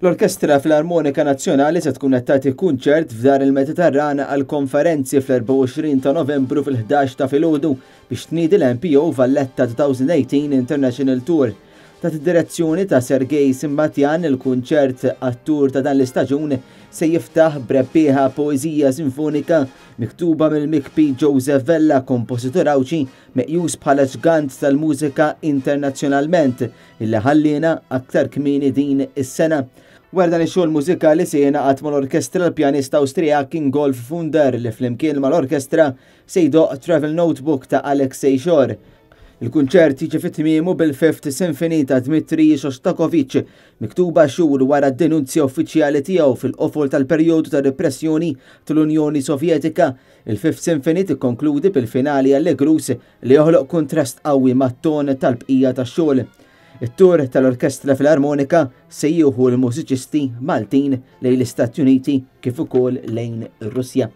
L-Orkestra Filarmonika Nazzjonali se tkun qed tagħti kunċert f'Dar il-Mediterran għal konferenzi fl-24 ta' Novembru fil-11 ta' filgħodu biex tniedi l-MPO Valletta 2018 International Tour. Ta' direzzjoni ta' Sergej Simbatjan, il-kunċert għat-tur ta' dan l-istaġun se jiftaħ b'rebbieħa poeżija sinfonika miktuba mill-Mikpi Joseph Vella, kompositur Awċi meqjus bħala ġgant tal-mużika internazzjonalment illi ħallina aktar kmieni din is-sena. Wara dan ix-xogħol mużikali se jingħaqad mal-orkestra l-pjanista Awstrijak Ingolf Funder li flimkien mal-orkestra se jdoq Travel Notebook ta' Alexei Shore. Il-kunċert jiġi fit-tmiemu bil-Fifth Symphony ta' Dmitri Shostakovich, miktuba xhur wara d-denunzja uffiċjali tiegħu fil-qofol tal-perjodu ta' repressjoni tal-Unjoni Sovjetika. Il-Fifth Symphony tikkonkludi bil-finali allegrus li joħloq kontrast qawwi mat-ton tal-bqija tax-xogħol. It-tur tal-Orkestra Filarmonika se jieħu l-mużiċisti Maltin lejn l-Istati Uniti kif ukoll lejn ir-Russja.